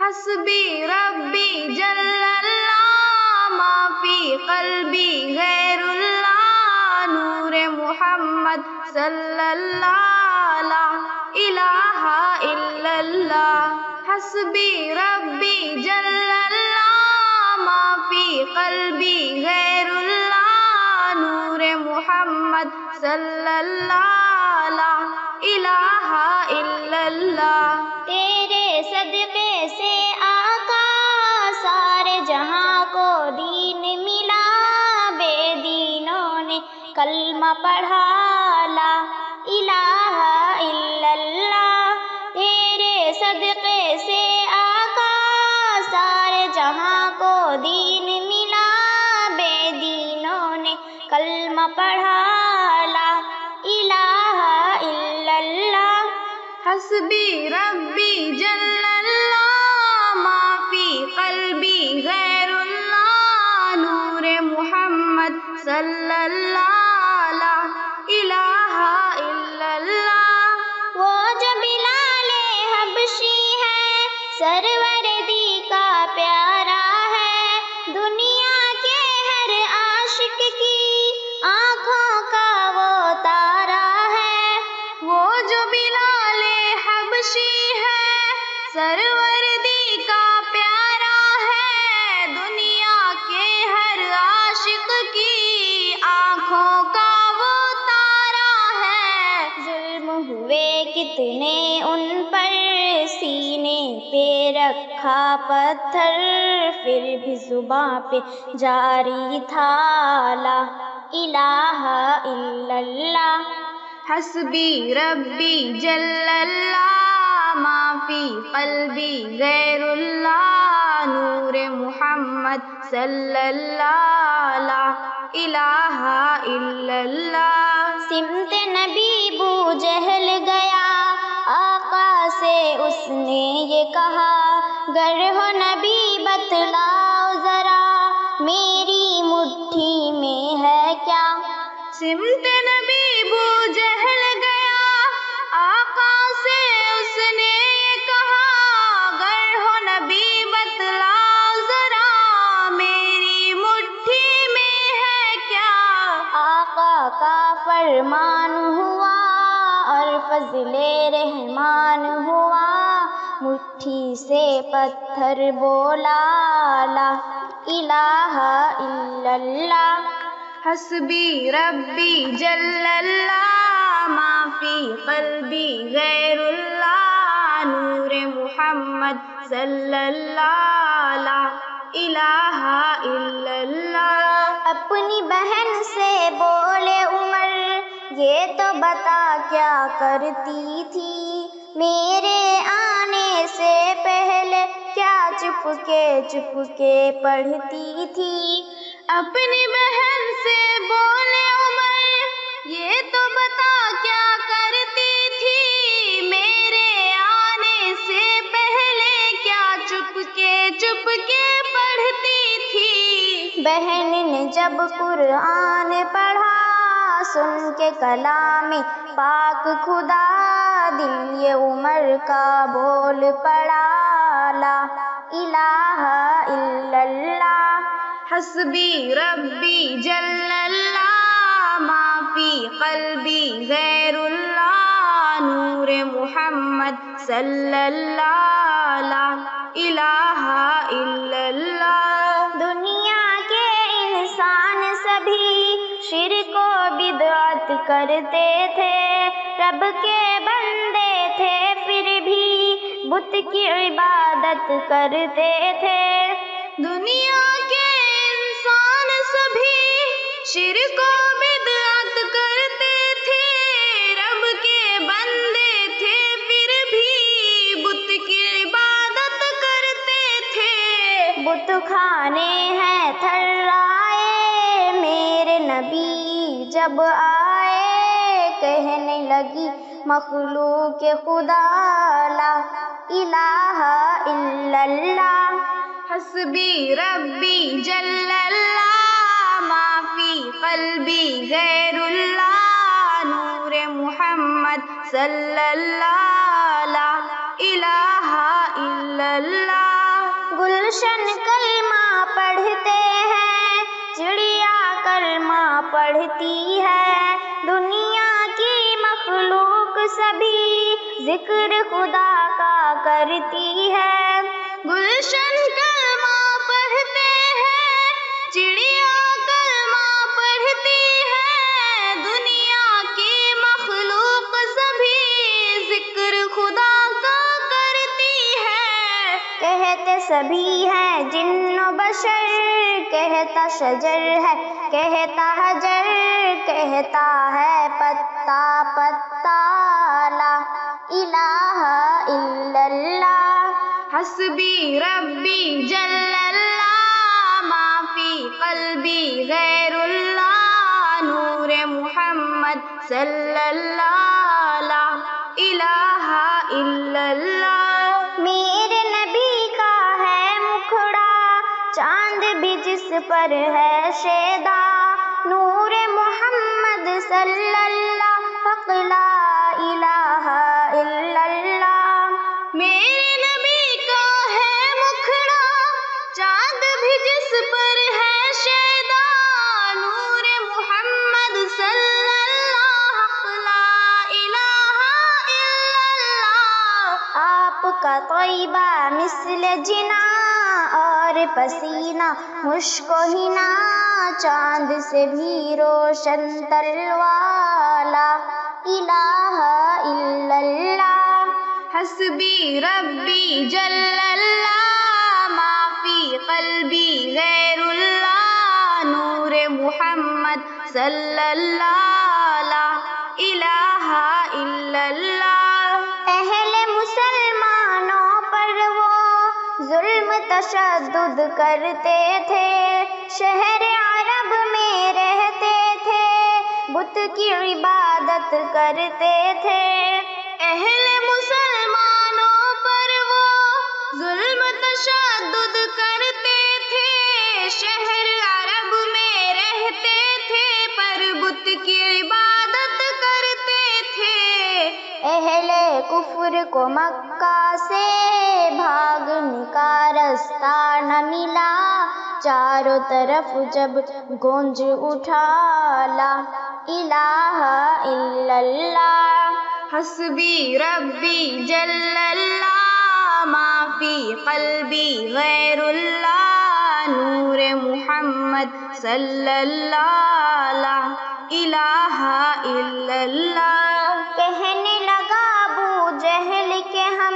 حسبی ربی جل اللہ ما فی قلبی غیر اللہ نور محمد صلی اللہ لا الہ الا اللہ حسبی ربی جل اللہ ما فی قلبی غیر اللہ نور محمد صلی اللہ لا الہ الا اللہ تیرے صدقے سے آقا سارے جہاں کو دین ملا، بے دینوں نے کلمہ پڑھا لا الہ الا اللہ۔ تیرے صدقے سے آقا سارے جہاں کو دین ملا، بے دینوں نے کلمہ پڑھا لا الہ الا اللہ۔ حسبی ربی جل اللہ ما فی قلبی غیر اللہ نور محمد صلی اللہ لا الہ الا اللہ۔ وہ جو بلال حبشی ہے سروردی کا پیارا ہے، دنیا کے ہر عاشق کی آنکھوں کا وہ تارا ہے۔ وہ جو بلال حبشی ہے سروردی کا پیارا ہے، دنیا کے ہر عاشق کی آنکھوں کا وہ تارا ہے۔ ظلم ہوئے کتنے ان پر، سینے پہ رکھا پتھر، پھر بھی زباں پہ جاری تھا لا الہ الا اللہ۔ حسبی ربی جل اللہ ما فی قلبی غیر اللہ نور محمد صلی اللہ لا الہ الا اللہ۔ سمت نبی بو جہل گیا، آقا سے اس نے یہ کہا، گر ہو نبی بتلاؤ ذرا میری مٹھی میں ہے کیا۔ سمت نبی بو جہل گیا، آقا سے اس نے یہ کہا، گر ہو نبی بتلاؤ ذرا میری مٹھی میں ہے کیا۔ آقا کا فرمان ہوا اور فضل رحمان ہوا، مٹھی سے پتھر بولا لا الہ الا اللہ۔ حسبی ربی جل اللہ ما فی قلبی غیر اللہ نور محمد صلی اللہ لا الہ الا اللہ۔ اپنی بہن سے بولے عمر، یہ تو بتا کیا کرتی تھی، میرے آنے سے پہلے کیا چپ کے پڑھتی تھی۔ اپنی بہن سے بولے عمر، یہ تو بتا کیا کرتی تھی، میرے آنے سے پہلے کیا چپ کے پڑھتی تھی۔ بہن نے جب قرآن پڑھا، سن کے کلام پاک خدا، دل یہ عمر کا بول پڑا لا الہ الا اللہ۔ حسبی ربی جل اللہ ما فی قلبی غیر اللہ نور محمد صلی اللہ لا الہ الا اللہ۔ دنیا کے انسان سبھی شرک و بدعت کرتے تھے، رب کے بندے تھے پھر بھی بت کی عبادت کرتے تھے۔ دنیا کے انسان سبھی شرک و بدعت کرتے تھے، رب کے بندے تھے پھر بھی بت کی عبادت کرتے تھے۔ بت خانے ہیں تھرائے، میرے نبی جب آئے، کہنے لگی مخلوق خدا لا الہ الا اللہ۔ حسبی ربی جل اللہ ما فی قلبی غیر اللہ نور محمد صلی اللہ لا الہ الا اللہ۔ گلشن کلمہ پڑھتے ہیں، چڑیا کلمہ پڑھتی ہے، دنیا کی مخلوق سبھی ذکر خدا کا کرتی ہے۔ گلشن کلمہ پڑھتے ہیں، چڑیا کلمہ پڑھتی ہے، دنیا کی مخلوق سبھی ذکر خدا کا کرتی ہے۔ کہتے سبھی ہیں جن و بشر، کہتا شجر ہے، کہتا حجر، کہتا ہے پتا پتا، لا الہ الا اللہ۔ حسبی ربی جل اللہ، ما فی قلبی غیر اللہ، نور محمد صلی اللہ، لا الہ الا اللہ۔ میرے نبی کا ہے مکھڑا، چاند بھی جس پر ہے شیدا، نور محمد صلی اللہ، حق لا الہ الا اللہ۔ میرے نبی کا ہے مکھڑا، چاند بھی جس پر ہے شیدا، نور محمد صلی اللہ، حق لا الہ الا اللہ۔ آپ کا طیبہ مثل جنا، اور پسینہ مشک و حنا، چاند سے بھی روشن تلوار، لا الہ الا اللہ۔ حسبی ربی جل اللہ، ما فی قلبی غیر اللہ، نور محمد صلی اللہ، لا الہ الا اللہ۔ اہل مسلمانوں پر وہ ظلم تشدد کرتے تھے، شہر عرب میں رہتے تھے، بت کی عبادت کرتے تھے۔ اہل مسلمانوں پر وہ ظلم تشدد کرتے تھے، شہر عرب میں رہتے تھے، پر بت کی عبادت کرتے تھے۔ اہل کفر کو مکہ سے بھاگنے کا رستہ نہ ملا، چاروں طرف جب گونج اٹھا، لا الہ الا اللہ۔ حسبی ربی جل اللہ، ما فی قلبی غیر اللہ، نور محمد صلی اللہ، لا الہ الا اللہ۔ کہنے لگا ابو جہل کہ ہم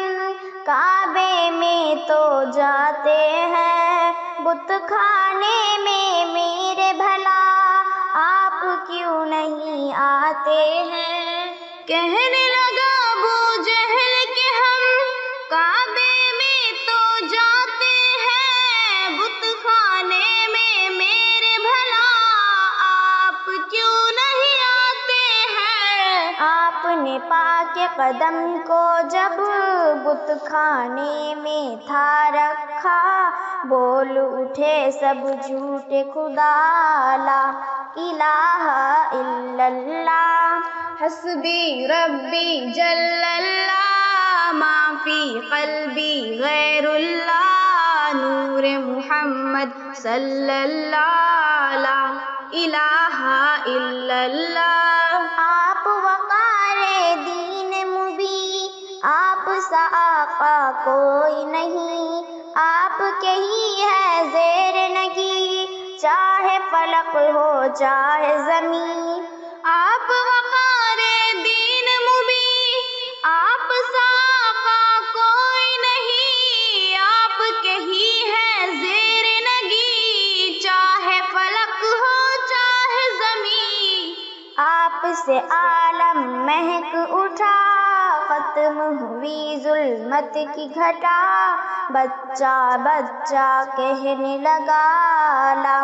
کعبے میں تو جاتے ہیں، بت خانے میں میرے بھلا آپ کیوں نہیں آتے ہیں؟ کہنے لگا ابو جہل کہ ہم کعبے میں تو جاتے ہیں، بت خانے میں میرے بھلا آپ کیوں نہیں آتے ہیں؟ آپ نے پاک قدم کو جب بت خانے میں تھا رکھا، بول اٹھے سب جھوٹے خدا، لا الہ الا اللہ۔ حسبی ربی جل اللہ، ما فی قلبی غیر اللہ، نور محمد صلی اللہ، لا الہ الا اللہ۔ آپ وقار دین مبی، آپ سا آقا کوئی نہیں، آپ کے ہی ہے زیر نگی، چاہے فلک ہو چاہے زمین۔ آپ وقار دین مبی، آپ سا آقا کوئی نہیں، آپ کے ہی ہے زیر نگی، چاہے فلک ہو چاہے زمین۔ آپ سے عالم مہک اٹھا، ختم ہوئی ظلمت کی گھٹا، بچہ بچہ کہنے لگا، لا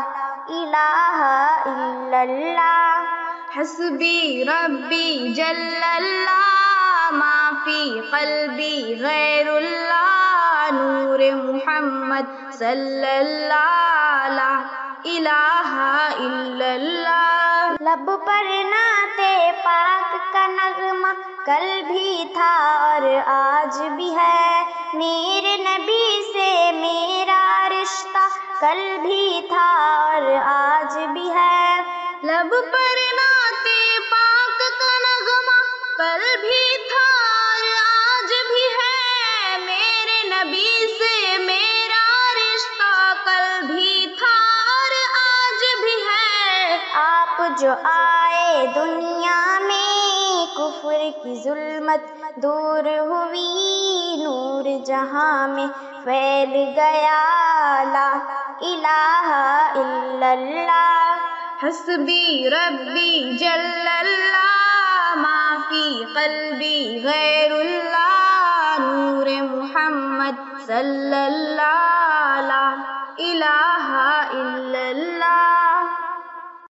الہ الا اللہ۔ حسبی ربی جل اللہ، ما فی قلبی غیر اللہ، نور محمد صلی اللہ، لا الہ الا اللہ۔ لب پر نعت پاک کا نغمہ کل بھی تھا اور آج بھی ہے، میرے نبی سے میرا کل بھی تھا اور آج بھی ہے، لب پر نعت پاک کا نغمہ کل بھی تھا اور آج بھی ہے، میرے نبی سے میرا رشتہ کل بھی تھا اور آج بھی ہے۔ آپ جو آئے دنیا میں کفر کی ظلمت دور ہوئی، نور جہاں میں پھیل گیا، لا الہ الا اللہ۔ حسبی ربی جل اللہ، ما فی قلبی غیر اللہ، نور محمد صلی اللہ